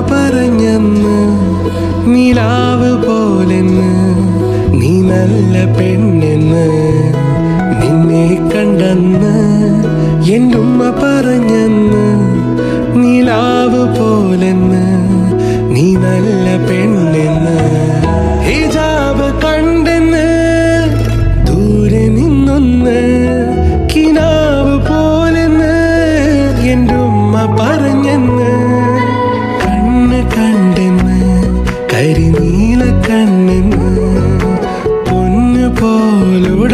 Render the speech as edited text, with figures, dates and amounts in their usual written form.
പറഞ്ഞന്ന് നിലാവ് പോലെന്ന് നീ നല്ല പെണ്ണെന്ന് നിന്നെ കണ്ടെന്ന് എൻ്റെ ഉമ്മ പറഞ്ഞന്ന് നിലാവ് പോലെന്ന് നീ നല്ല പെണ്ണെന്ന് ഹിജാബ് കണ്ടെന്ന് ദൂരെ നിന്നൊന്ന് കിനാവ് പോലെന്ന് എൻ്റെ ഉമ്മ പറഞ്ഞെന്ന് കണ്ണ് കണ്ടെന്ന് കരിനീല കണ്ണെന്ന് പൊന്നു പോലുട